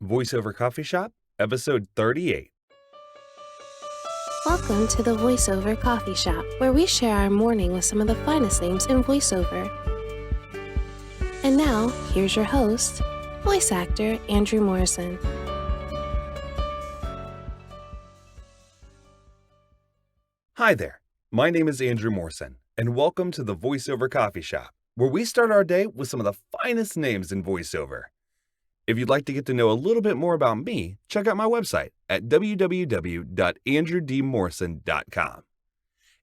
Voiceover Coffee Shop, episode 38. Welcome to the Voiceover Coffee Shop, where we share our morning with some of the finest names in voiceover. And now, here's your host, voice actor Andrew Morrison. Hi there, my name is Andrew Morrison, and welcome to the Voiceover Coffee Shop, where we start our day with some of the finest names in voiceover. If you'd like to get to know a little bit more about me, check out my website at www.andrewdmorrison.com.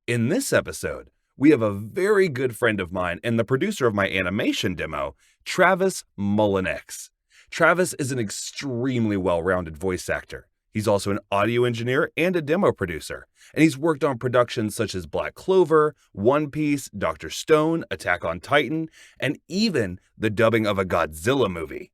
In this episode, we have a very good friend of mine and the producer of my animation demo, Travis Mullenix. Travis is an extremely well-rounded voice actor. He's also an audio engineer and a demo producer, and he's worked on productions such as Black Clover, One Piece, Dr. Stone, Attack on Titan, and even the dubbing of a Godzilla movie.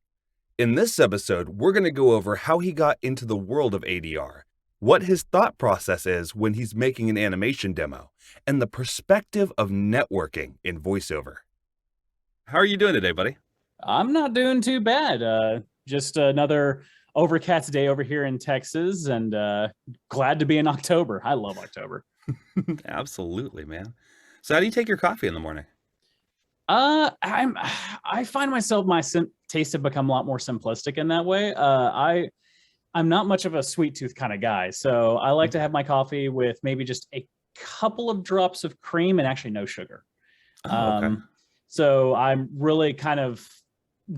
In this episode, we're going to go over how he got into the world of ADR, what his thought process is when he's making an animation demo, and the perspective of networking in voiceover. How are you doing today, buddy? I'm not doing too bad. Just another overcast day over here in Texas, and glad to be in October. I love October. Absolutely, man. So how do you take your coffee in the morning? I find myself, taste have become a lot more simplistic in that way. I'm not much of a sweet tooth kind of guy, so I like to have my coffee with maybe just a couple of drops of cream and actually no sugar. Okay. So I'm really kind of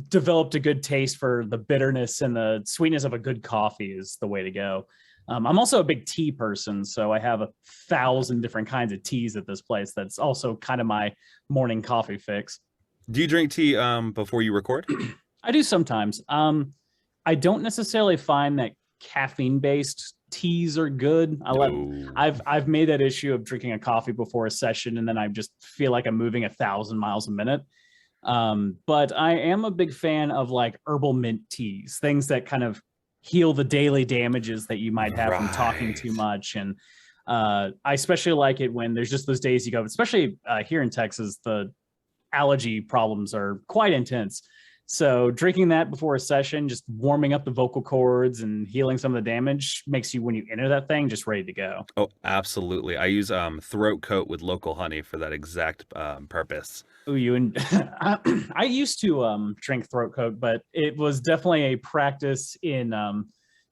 developed a good taste for the bitterness and the sweetness of a good coffee is the way to go. I'm also a big tea person, so I have 1,000 different kinds of teas at this place. That's also kind of my morning coffee fix. Do you drink tea before you record? I do sometimes. I don't necessarily find that caffeine-based teas are good. I've made that issue of drinking a coffee before a session, and then I just feel like I'm moving 1,000 miles a minute. But I am a big fan of like herbal mint teas, things that kind of heal the daily damages that you might have from talking too much. And I especially like it when there's just those days you go, especially here in Texas, the allergy problems are quite intense. So drinking that before a session, just warming up the vocal cords and healing some of the damage makes you, when you enter that thing, just ready to go. Oh, absolutely. I use throat coat with local honey for that exact purpose. Ooh, I used to drink throat coat, but it was definitely a practice in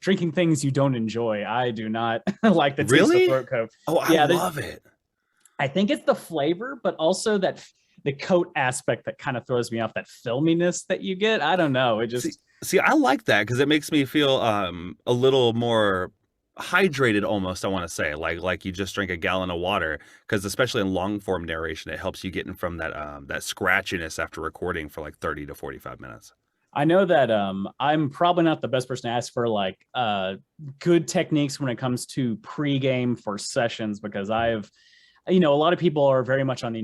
drinking things you don't enjoy. I do not like the taste of throat coat. Oh, I love it. I think it's the flavor, but also that the coat aspect that kind of throws me off, that filminess that you get. I don't know. It just see I like that because it makes me feel a little more hydrated almost. I want to say like you just drink a gallon of water, because especially in long form narration, it helps you get in from that that scratchiness after recording for like 30 to 45 minutes. I know that I'm probably not the best person to ask for like good techniques when it comes to pregame for sessions, because a lot of people are very much on,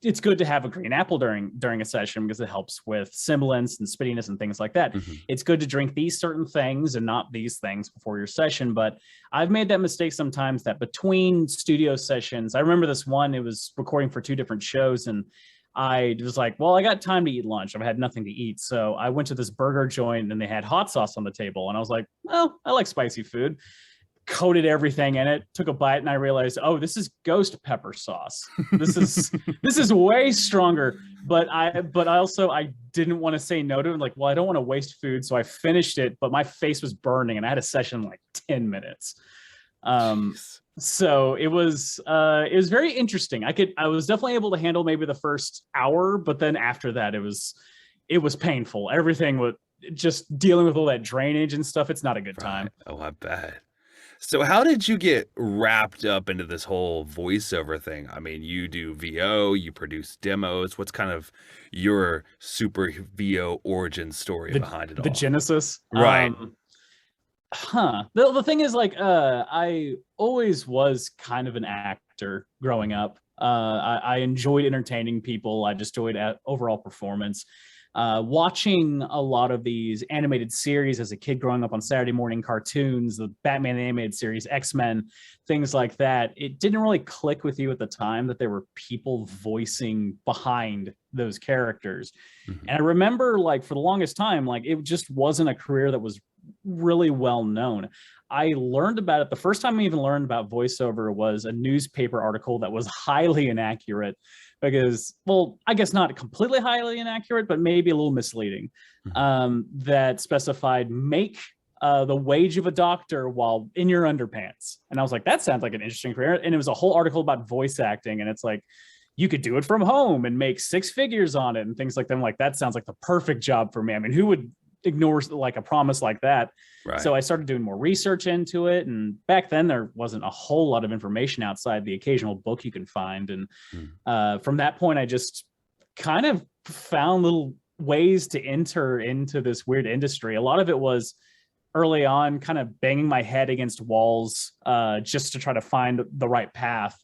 it's good to have a green apple during a session because it helps with sibilance and spittiness and things like that. Mm-hmm. It's good to drink these certain things and not these things before your session. But I've made that mistake sometimes, that between studio sessions, I remember this one, it was recording for 2 different shows, and I was like, well, I got time to eat lunch. I've had nothing to eat. So I went to this burger joint and they had hot sauce on the table. And I was like, well, I like spicy food. Coated everything in it, took a bite, and I realized, oh, this is ghost pepper sauce. This is way stronger. But I didn't want to say no to it. Like, well, I don't want to waste food, so I finished it. But my face was burning, and I had a session in like 10 minutes. So it was very interesting. I was definitely able to handle maybe the first hour, but then after that, it was painful. Everything was just dealing with all that drainage and stuff. It's not a good time. Oh, I bet. So how did you get wrapped up into this whole voiceover thing? I mean, you do VO, you produce demos. What's kind of your super VO origin story behind it all? The genesis? Right. The thing is, like, I always was kind of an actor growing up. I enjoyed entertaining people. I just enjoyed overall performance. watching a lot of these animated series as a kid growing up on Saturday morning cartoons, the Batman animated series, X-Men, things like that, it didn't really click with you at the time that there were people voicing behind those characters. And I remember, like, for the longest time, like, it just wasn't a career that was really well known. I learned about it. The first time I even learned about voiceover was a newspaper article that was highly inaccurate because, well, I guess not completely highly inaccurate, but maybe a little misleading, that specified make the wage of a doctor while in your underpants. And I was like, that sounds like an interesting career. And it was a whole article about voice acting. And it's like, you could do it from home and make 6 figures on it and things like that. I'm like, that sounds like the perfect job for me. I mean, who would ignore like a promise like that? Right. So I started doing more research into it. And back then there wasn't a whole lot of information outside the occasional book you can find. And from that point, I just kind of found little ways to enter into this weird industry. A lot of it was early on kind of banging my head against walls just to try to find the right path.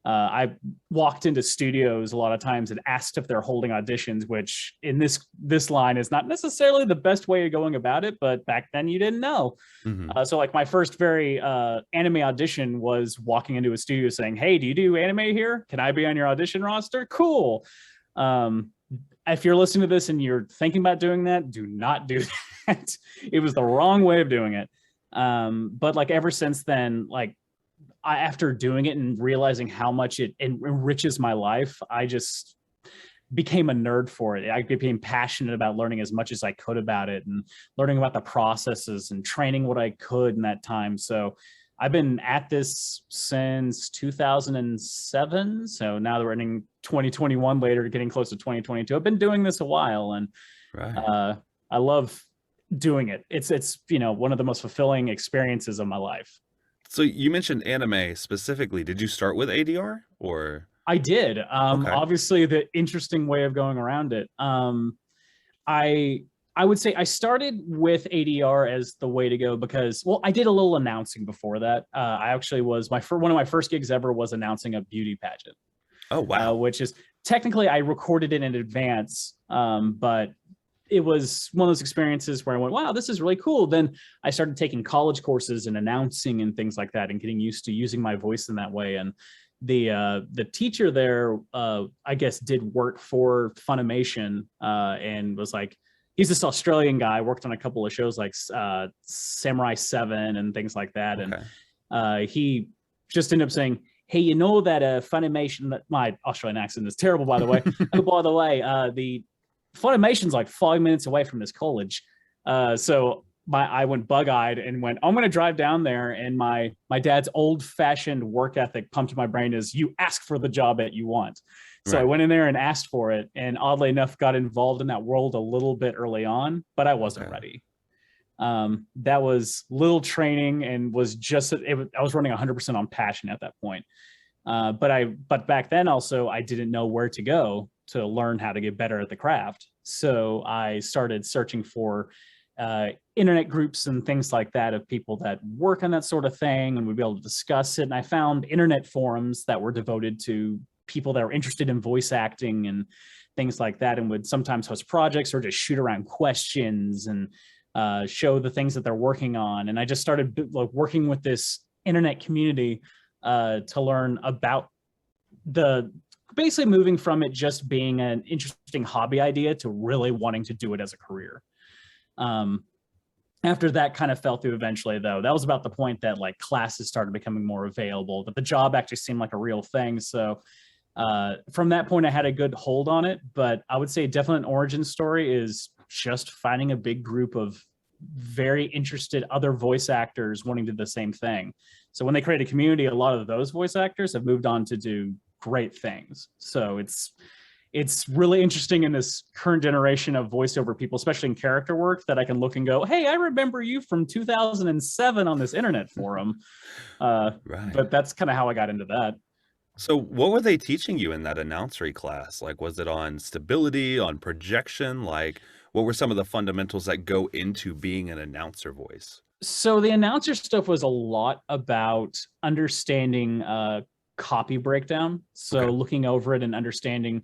I walked into studios a lot of times and asked if they're holding auditions, which in this line is not necessarily the best way of going about it, but back then you didn't know. So like my first very anime audition was walking into a studio saying, hey, do you do anime here? Can I be on your audition roster? Cool. If you're listening to this and you're thinking about doing that, do not do that. It was the wrong way of doing it. But like ever since then, like, after doing it and realizing how much it enriches my life, I just became a nerd for it. I became passionate about learning as much as I could about it and learning about the processes and training what I could in that time. So I've been at this since 2007. So now that we're ending 2021 later, getting close to 2022, I've been doing this a while, and I love doing it. It's one of the most fulfilling experiences of my life. So you mentioned anime specifically. Did you start with ADR or? I did. Obviously, the interesting way of going around it. I would say I started with ADR as the way to go because, well, I did a little announcing before that. I actually was one of my first gigs ever was announcing a beauty pageant. Oh, wow. Which is technically I recorded it in advance, but it was one of those experiences where I went, wow, this is really cool. Then I started taking college courses and announcing and things like that and getting used to using my voice in that way. And the teacher there, I guess, did work for Funimation and was like, he's this Australian guy, worked on a couple of shows like Samurai 7 and things like that. Okay. And he just ended up saying, hey, you know that Funimation, my Australian accent is terrible, by the way. Oh, by the way, the Funimation's like 5 minutes away from this college. So I went bug-eyed and went, I'm going to drive down there. And my dad's old-fashioned work ethic pumped in my brain is, you ask for the job that you want. So I went in there and asked for it. And oddly enough, got involved in that world a little bit early on, but I wasn't ready. That was little training and was just, I was running 100% on passion at that point. But back then also, I didn't know where to go to learn how to get better at the craft. So I started searching for internet groups and things like that of people that work on that sort of thing, and we'd be able to discuss it. And I found internet forums that were devoted to people that were interested in voice acting and things like that, and would sometimes host projects or just shoot around questions and show the things that they're working on. And I just started working with this internet community to learn about basically moving from it just being an interesting hobby idea to really wanting to do it as a career. After that kind of fell through eventually, though, that was about the point that like classes started becoming more available, that the job actually seemed like a real thing. So from that point, I had a good hold on it. But I would say definitely an origin story is just finding a big group of very interested other voice actors wanting to do the same thing. So when they create a community, a lot of those voice actors have moved on to do great things. So it's really interesting in this current generation of voiceover people, especially in character work, that I can look and go, hey, I remember you from 2007 on this internet forum. But that's kind of how I got into that. So what were they teaching you in that announcery class? Like, was it on stability, on projection? Like, what were some of the fundamentals that go into being an announcer voice? So the announcer stuff was a lot about understanding copy breakdown. So looking over it and understanding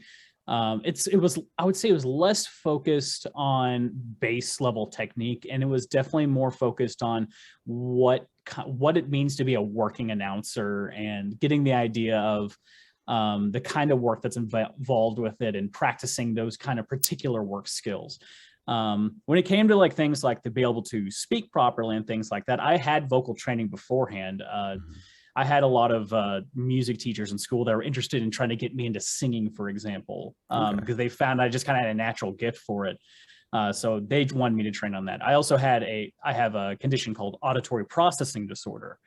I would say it was less focused on base level technique, and it was definitely more focused on what it means to be a working announcer and getting the idea of the kind of work that's involved with it and practicing those kind of particular work skills. When it came to like things like to be able to speak properly and things like that, I had vocal training beforehand. I had a lot of music teachers in school that were interested in trying to get me into singing, for example, because they found I just kind of had a natural gift for it. So they wanted me to train on that. I also have a condition called auditory processing disorder,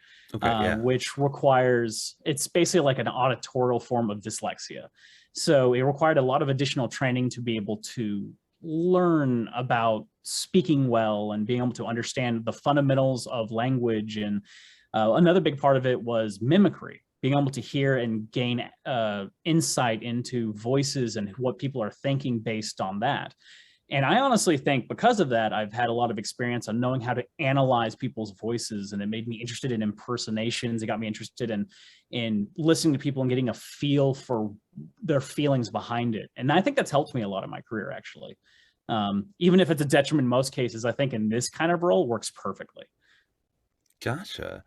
which requires, it's basically like an auditorial form of dyslexia. So it required a lot of additional training to be able to learn about speaking well and being able to understand the fundamentals of language. And another big part of it was mimicry, being able to hear and gain insight into voices and what people are thinking based on that. And I honestly think because of that, I've had a lot of experience on knowing how to analyze people's voices, and it made me interested in impersonations. It got me interested in listening to people and getting a feel for their feelings behind it. And I think that's helped me a lot in my career, actually. Even if it's a detriment in most cases, I think in this kind of role works perfectly. Gotcha.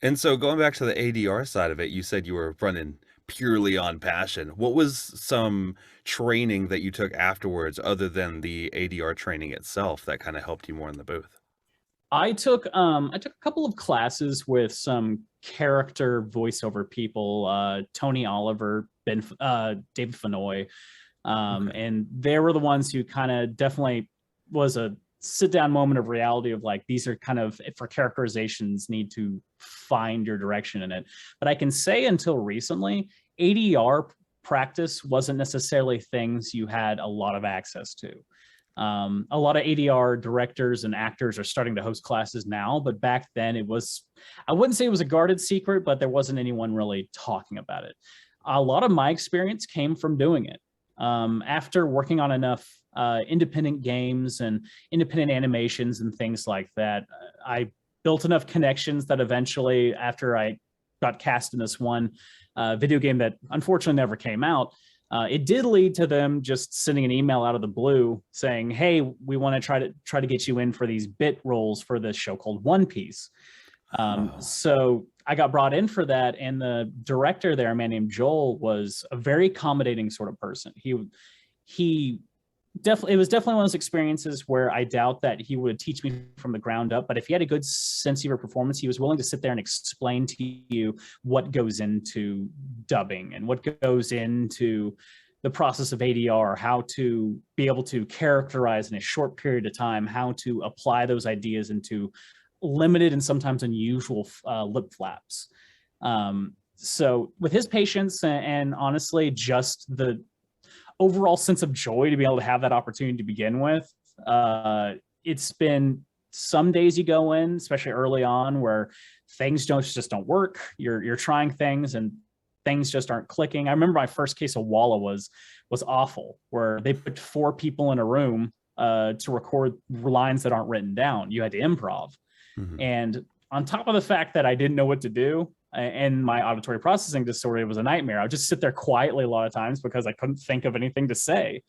And so going back to the ADR side of it, you said you were running purely on passion. What was some training that you took afterwards other than the ADR training itself that kind of helped you more in the booth? I took a couple of classes with some character voiceover people, Tony Oliver, David Fenoy, and they were the ones who kind of definitely was a sit down moment of reality of like, these are kind of for characterizations, need to find your direction in it. But I can say until recently, ADR practice wasn't necessarily things you had a lot of access to. A lot of ADR directors and actors are starting to host classes now, but back then it was, I wouldn't say it was a guarded secret, but there wasn't anyone really talking about it. A lot of my experience came from doing it. After working on enough independent games and independent animations and things like that, I built enough connections that eventually, after I got cast in this one video game that unfortunately never came out, it did lead to them just sending an email out of the blue saying, "Hey, we want to try to get you in for these bit roles for this show called One Piece." So I got brought in for that, and the director there, a man named Joel, was a very accommodating sort of person. He definitely, it was definitely one of those experiences where I doubt that he would teach me from the ground up, but if he had a good sense of your performance, he was willing to sit there and explain to you what goes into dubbing and what goes into the process of ADR, how to be able to characterize in a short period of time, how to apply those ideas into limited and sometimes unusual lip flaps. So with his patience and honestly, just the overall sense of joy to be able to have that opportunity to begin with, it's been some days you go in, especially early on, where things just don't work. You're trying things and things just aren't clicking. I remember my first case of Walla was awful, where they put 4 people in a room to record lines that aren't written down. You had to improv. And on top of the fact that I didn't know what to do, and my auditory processing disorder, it was a nightmare. I would just sit there quietly a lot of times because I couldn't think of anything to say.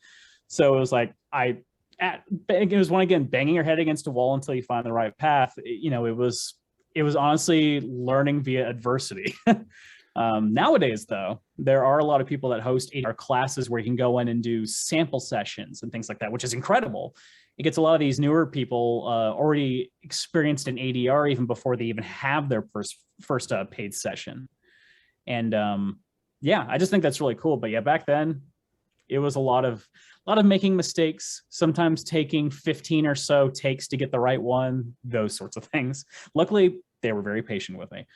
So it was like, it was one, again, banging your head against a wall until you find the right path. It was honestly learning via adversity. Nowadays, though, there are a lot of people that host ADR classes where you can go in and do sample sessions and things like that, which is incredible. It gets a lot of these newer people already experienced in ADR even before they even have their first paid session. And I just think that's really cool. But yeah, back then it was a lot of making mistakes, sometimes taking 15 or so takes to get the right one, those sorts of things. Luckily, they were very patient with me.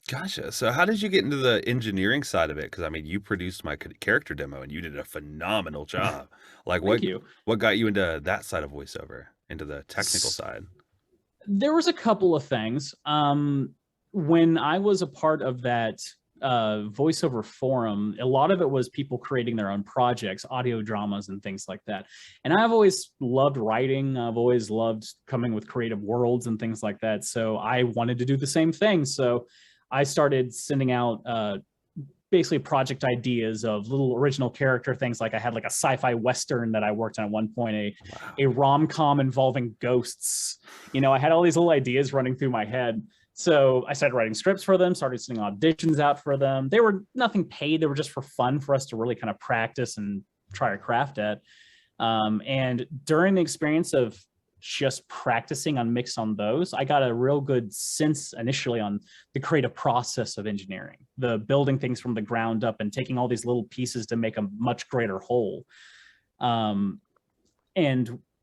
Gotcha. So how did you get into the engineering side of it? Because I mean, you produced my character demo and you did a phenomenal job. Like what got you into that side of voiceover, into the technical side? There was a couple of things. When I was a part of that voiceover forum, a lot of it was people creating their own projects, audio dramas and things like that. And I've always loved writing. I've always loved coming with creative worlds and things like that. So I wanted to do the same thing. So I started sending out basically project ideas of little original character things. Like I had like a sci-fi Western that I worked on at one point, a rom-com involving ghosts. I had all these little ideas running through my head. So I started writing scripts for them, started sending auditions out for them. They were nothing paid. They were just for fun for us to really kind of practice and try our craft at. And during the experience of just practicing on mix on those, I got a real good sense initially on the creative process of engineering, the building things from the ground up and taking all these little pieces to make a much greater whole. And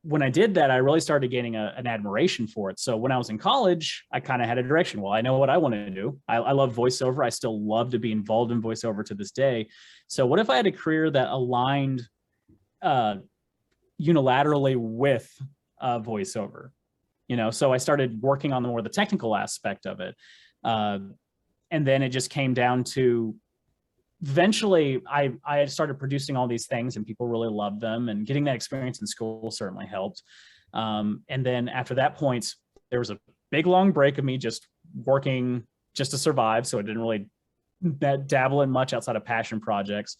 when I did that, I really started gaining an admiration for it. So when I was in college, I kind of had a direction. Well, I know what I want to do. I love voiceover. I still love to be involved in voiceover to this day. So what if I had a career that aligned unilaterally with voiceover? So I started working on more the technical aspect of it. And then it just came down to, eventually I started producing all these things and people really loved them, and getting that experience in school certainly helped. And then after that point, there was a big long break of me just working just to survive. So I didn't really dabble in much outside of passion projects.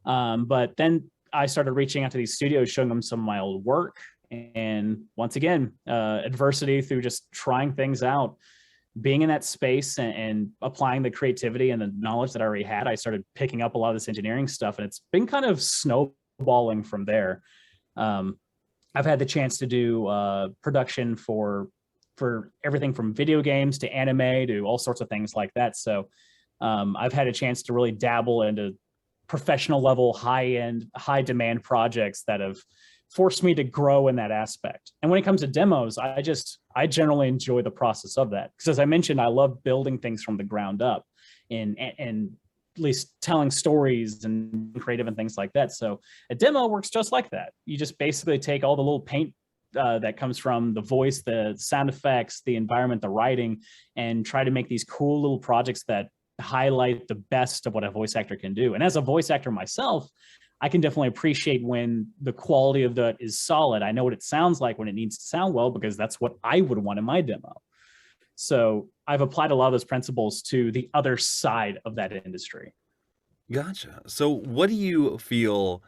But then I started reaching out to these studios, showing them some of my old work. And once again, adversity through just trying things out, being in that space and applying the creativity and the knowledge that I already had, I started picking up a lot of this engineering stuff, and it's been kind of snowballing from there. I've had the chance to do production for everything from video games to anime to all sorts of things like that. So I've had a chance to really dabble into professional level, high-end, high-demand projects that have forced me to grow in that aspect. And when it comes to demos, I generally enjoy the process of that. Because as I mentioned, I love building things from the ground up and at least telling stories and creative and things like that. So a demo works just like that. You just basically take all the little paint that comes from the voice, the sound effects, the environment, the writing, and try to make these cool little projects that highlight the best of what a voice actor can do. And as a voice actor myself, I can definitely appreciate when the quality of that is solid. I know what it sounds like when it needs to sound well, because that's what I would want in my demo. So I've applied a lot of those principles to the other side of that industry. Gotcha. So what do you feel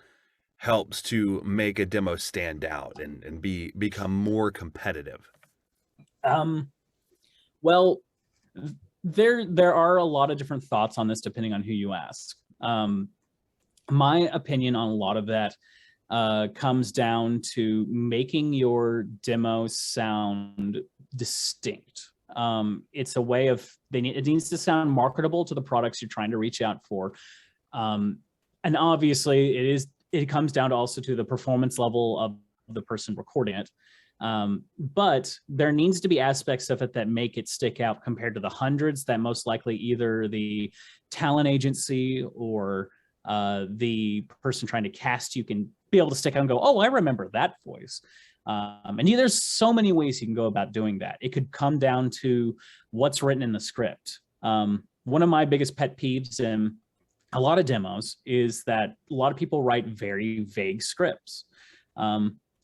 helps to make a demo stand out and become more competitive? Well, there are a lot of different thoughts on this depending on who you ask. My opinion on a lot of that comes down to making your demo sound distinct. It's a way of, it needs to sound marketable to the products you're trying to reach out for. And obviously it comes down to also to the performance level of the person recording it. But there needs to be aspects of it that make it stick out compared to the hundreds that most likely either the talent agency or the person trying to cast you can be able to stick out and go, oh, I remember that voice. And there's so many ways you can go about doing that. It could come down to what's written in the script. One of my biggest pet peeves in a lot of demos is that a lot of people write very vague scripts.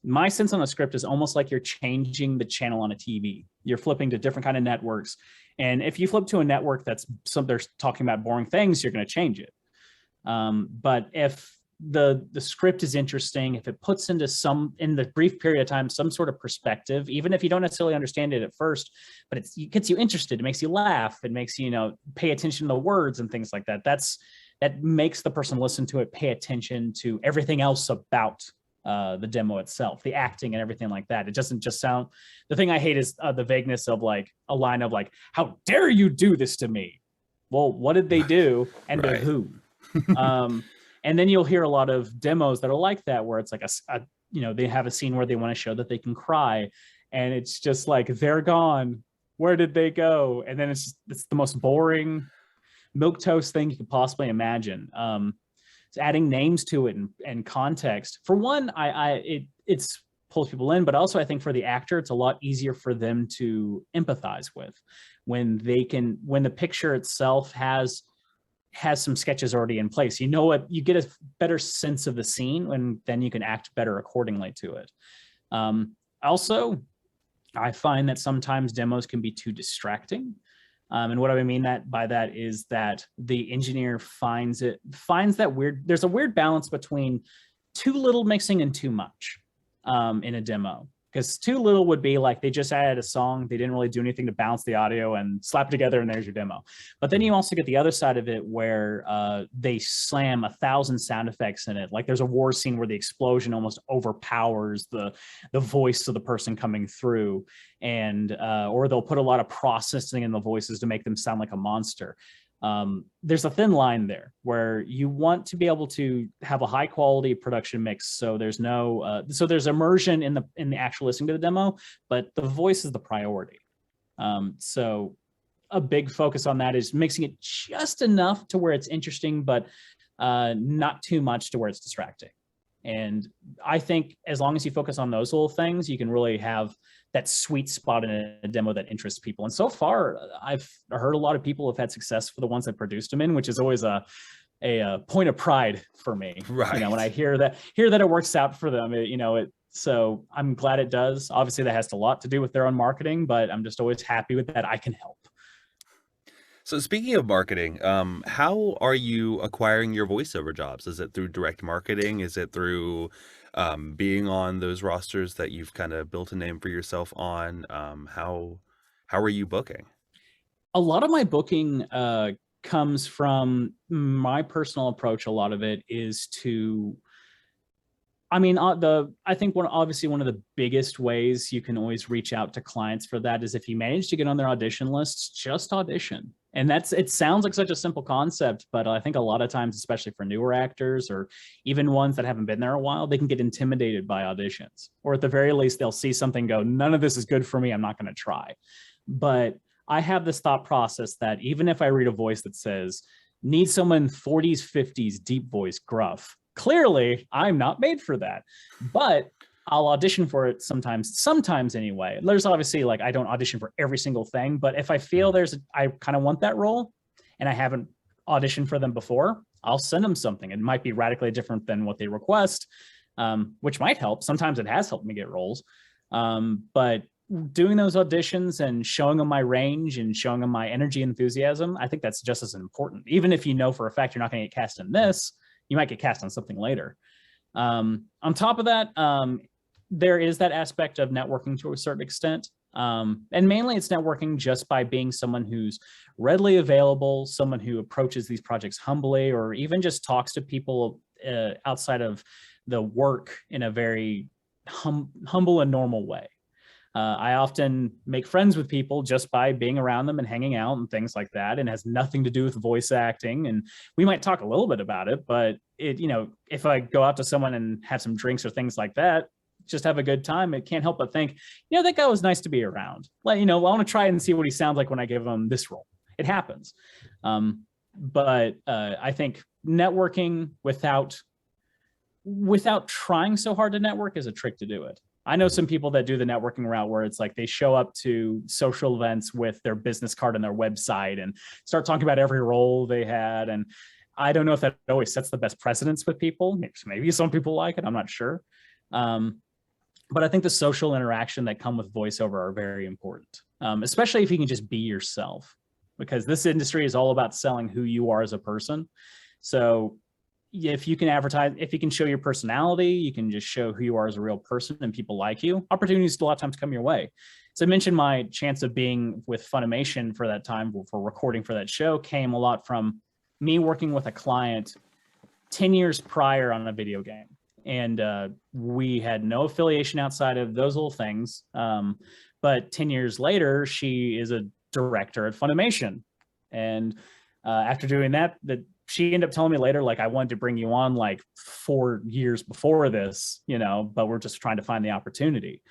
My sense on a script is almost like you're changing the channel on a TV. You're flipping to different kind of networks. And if you flip to a network they're talking about boring things, you're going to change it. But if the script is interesting, if it puts into in the brief period of time, some sort of perspective, even if you don't necessarily understand it at first, but it gets you interested, it makes you laugh, it makes you, pay attention to the words and things like that. That makes the person listen to it, pay attention to everything else about the demo itself, the acting and everything like that. It doesn't just sound, the thing I hate is the vagueness of like a line of like, how dare you do this to me? Well, what did they do and to whom? And then you'll hear a lot of demos that are like that, where it's like they have a scene where they want to show that they can cry, and it's just like, they're gone. Where did they go? And then it's the most boring milquetoast thing you could possibly imagine. It's adding names to it and context. For one, it's pulls people in, but also I think for the actor, it's a lot easier for them to empathize with when the picture itself has some sketches already in place. You get a better sense of the scene, and then you can act better accordingly to it. Also, I find that sometimes demos can be too distracting. And what I mean by that is that the engineer finds that there's a weird balance between too little mixing and too much in a demo. Because too little would be like they just added a song, they didn't really do anything to balance the audio and slap it together, and there's your demo. But then you also get the other side of it where they slam 1,000 sound effects in it. Like there's a war scene where the explosion almost overpowers the voice of the person coming through, and or they'll put a lot of processing in the voices to make them sound like a monster. There's a thin line there where you want to be able to have a high quality production mix. So there's there's immersion in the actual listening to the demo, but the voice is the priority. So a big focus on that is mixing it just enough to where it's interesting, but not too much to where it's distracting. And I think as long as you focus on those little things, you can really have that sweet spot in a demo that interests people. And so far, I've heard a lot of people have had success for the ones that produced them in, which is always a point of pride for me. Right. You know, when I hear that it works out for them, so I'm glad it does. Obviously, that has a lot to do with their own marketing, but I'm just always happy with that I can help. So speaking of marketing, how are you acquiring your voiceover jobs? Is it through direct marketing? Is it through being on those rosters that you've kind of built a name for yourself on? How are you booking? A lot of my booking comes from my personal approach. A lot of it is to, I think one of the biggest ways you can always reach out to clients for that is if you manage to get on their audition lists, just audition. And it sounds like such a simple concept, but I think a lot of times, especially for newer actors or even ones that haven't been there a while, they can get intimidated by auditions, or at the very least, they'll see something go, none of this is good for me, I'm not going to try. But I have this thought process that even if I read a voice that says, need someone 40s, 50s, deep voice, gruff, clearly I'm not made for that, but I'll audition for it sometimes anyway. There's obviously I don't audition for every single thing, but if I feel I kind of want that role and I haven't auditioned for them before, I'll send them something. It might be radically different than what they request, which might help. Sometimes it has helped me get roles. But doing those auditions and showing them my range and showing them my energy and enthusiasm, I think that's just as important. Even if you know for a fact you're not going to get cast in this, you might get cast on something later. On top of that, there is that aspect of networking to a certain extent. And mainly it's networking just by being someone who's readily available, someone who approaches these projects humbly, or even just talks to people outside of the work in a very humble and normal way. I often make friends with people just by being around them and hanging out and things like that, and has nothing to do with voice acting. And we might talk a little bit about it, but if I go out to someone and have some drinks or things like that, just have a good time, it can't help but think, that guy was nice to be around. I want to try and see what he sounds like when I give him this role. It happens. But I think networking without trying so hard to network is a trick to do it. I know some people that do the networking route where it's like they show up to social events with their business card and their website and start talking about every role they had. And I don't know if that always sets the best precedence with people. Maybe some people like it, I'm not sure. But I think the social interaction that come with voiceover are very important, especially if you can just be yourself, because this industry is all about selling who you are as a person. So if you can advertise, if you can show your personality, you can just show who you are as a real person and people like you, opportunities a lot of times come your way. So I mentioned my chance of being with Funimation for that time for recording for that show came a lot from me working with a client 10 years prior on a video game. And we had no affiliation outside of those little things. But 10 years later, she is a director at Funimation. And after doing that, she ended up telling me later, I wanted to bring you on 4 years before this, but we're just trying to find the opportunity.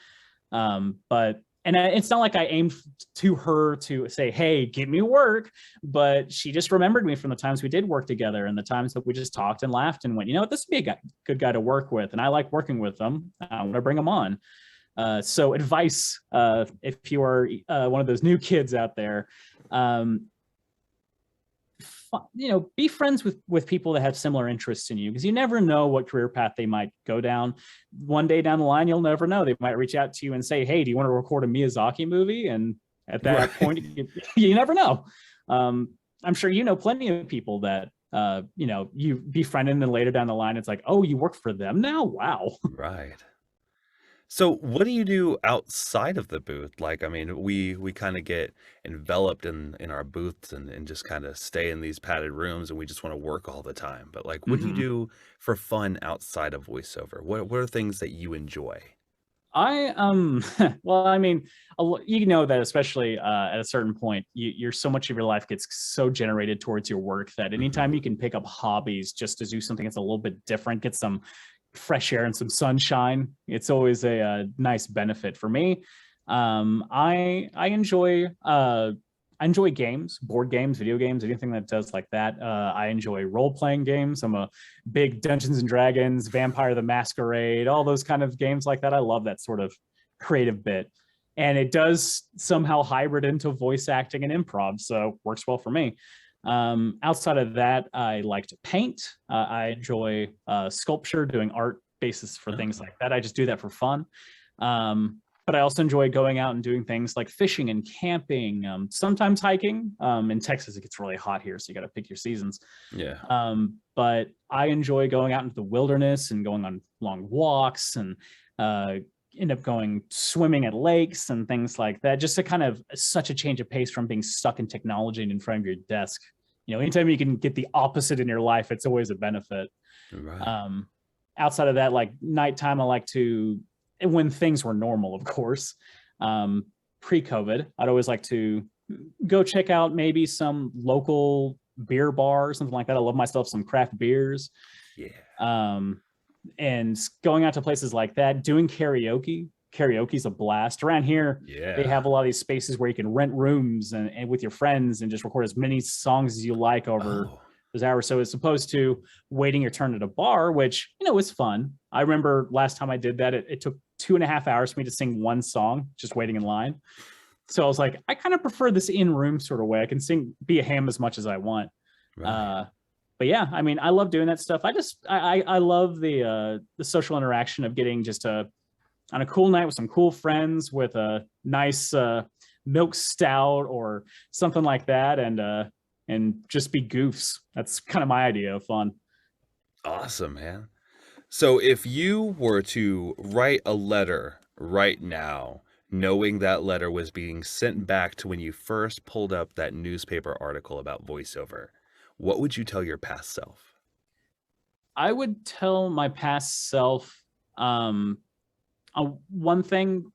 And it's not like I aimed to her to say, hey, give me work, but she just remembered me from the times we did work together and the times that we just talked and laughed and went, this would be a good guy to work with. And I like working with them. I want to bring them on. So advice, if you are one of those new kids out there, be friends with people that have similar interests in you, because you never know what career path they might go down. One day down the line, you'll never know. They might reach out to you and say, hey, do you want to record a Miyazaki movie? And At that point, you never know. I'm sure you know plenty of people that you befriend and then later down the line, it's like, oh, you work for them now? Wow. Right. So what do you do outside of the booth? Like, I mean, we kind of get enveloped in our booths and just kind of stay in these padded rooms and we just want to work all the time. But like, what do you Mhm. do for fun outside of voiceover? What are things that you enjoy? I well, I mean, you know that especially at a certain point, you're so much of your life gets so generated towards your work that Mhm. anytime you can pick up hobbies just to do something that's a little bit different, get some fresh air and some sunshine, it's always a nice benefit for me. I enjoy games, board games, video games, anything that does like that. I enjoy role playing games. I'm a big Dungeons and Dragons, Vampire the Masquerade, all those kind of games like that. I love that sort of creative bit. And it does somehow hybrid into voice acting and improv. So works well for me. Outside of that, I like to paint. I enjoy sculpture, doing art basis for things Oh, like that. I just do that for fun. But I also enjoy going out and doing things like fishing and camping, sometimes hiking. In Texas, it gets really hot here, so you got to pick your seasons. yeah. But I enjoy going out into the wilderness and going on long walks and uh, end up going swimming at lakes and things like that, just to kind of such a change of pace from being stuck in technology and in front of your desk. Anytime you can get the opposite in your life, it's always a benefit. Right. Um, Outside of that, like nighttime, I like to, when things were normal, of course, pre-COVID, I'd always like to go check out maybe some local beer bar or something like that. I love myself some craft beers. Yeah. Um, and going out to places like that, doing karaoke. Karaoke's a blast. Around here, they Yeah. have a lot of these spaces where you can rent rooms and with your friends and just record as many songs as you like over Oh, those hours. So as opposed to waiting your turn at a bar, which is fun. I remember last time I did that, it took 2.5 hours for me to sing one song, just waiting in line. So I was like, I kind of prefer this in-room sort of way. I can be a ham as much as I want. right. Uh, but yeah, I mean, I love doing that stuff. I love the social interaction of getting just on a cool night with some cool friends with a nice milk stout or something like that, and just be goofs. That's kind of my idea of fun. Awesome, man. So if you were to write a letter right now, knowing that letter was being sent back to when you first pulled up that newspaper article about voiceover, what would you tell your past self? I would tell my past self um, one thing: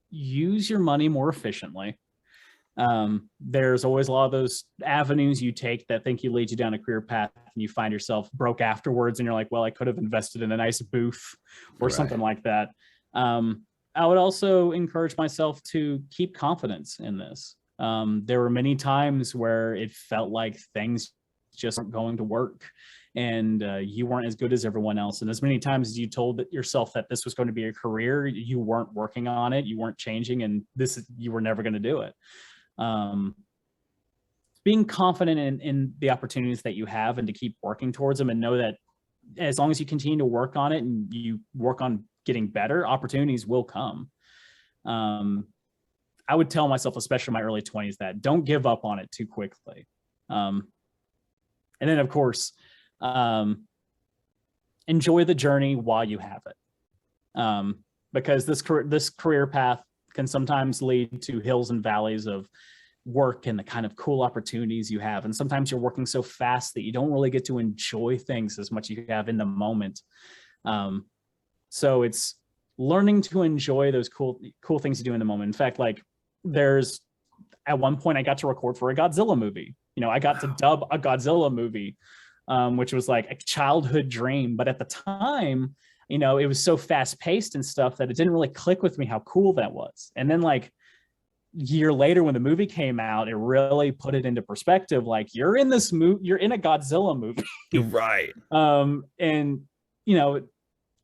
use your money more efficiently. There's always a lot of those avenues you take that think you lead you down a career path and you find yourself broke afterwards and you're like, well, I could have invested in a nice booth or Right. something like that. I would also encourage myself to keep confidence in this. There were many times where it felt like things just weren't going to work and you weren't as good as everyone else. And as many times as you told yourself that this was going to be a career, you weren't working on it, you weren't changing, and you were never going to do it. um, Being confident in the opportunities that you have and to keep working towards them and know that as long as you continue to work on it and you work on getting better, opportunities will come. um, I would tell myself, especially in my early 20s, that don't give up on it too quickly. um, and then of course, um, enjoy the journey while you have it, because this career path can sometimes lead to hills and valleys of work and the kind of cool opportunities you have. And sometimes you're working so fast that you don't really get to enjoy things as much as you have in the moment. Um, so it's learning to enjoy those cool things to do in the moment. In fact, like there's at one point I got to record for a Godzilla movie. I got to Wow. dub a Godzilla movie, which was like a childhood dream. But at the time, it was so fast paced and stuff that it didn't really click with me how cool that was. And then like year later when the movie came out, it really put it into perspective. Like you're in this movie, you're in a Godzilla movie. Right. And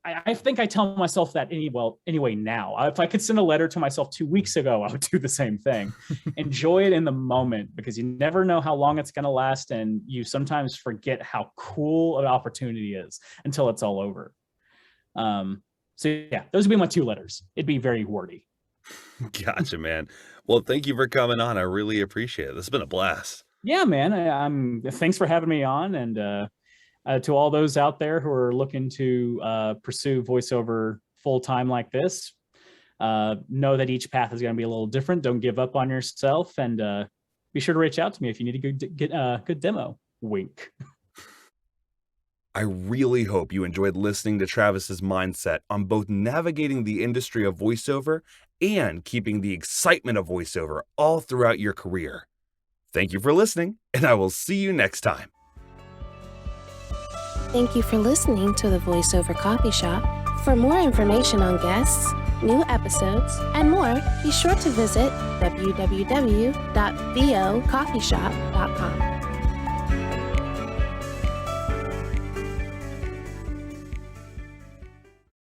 I think I tell myself that anyway now. If I could send a letter to myself 2 weeks ago, I would do the same thing. Enjoy it in the moment because you never know how long it's going to last, and you sometimes forget how cool an opportunity is until it's all over. So yeah, those would be my two letters. It'd be very wordy. Gotcha, man. Well, thank you for coming on. I really appreciate it. This has been a blast. Yeah, man. I'm. Thanks for having me on, and to all those out there who are looking to pursue voiceover full time like this, know that each path is going to be a little different. Don't give up on yourself, and be sure to reach out to me if you need a good demo. Wink. I really hope you enjoyed listening to Travis's mindset on both navigating the industry of voiceover and keeping the excitement of voiceover all throughout your career. Thank you for listening, and I will see you next time. Thank you for listening to the Voiceover Coffee Shop. For more information on guests, new episodes, and more, be sure to visit www.vocoffeeshop.com.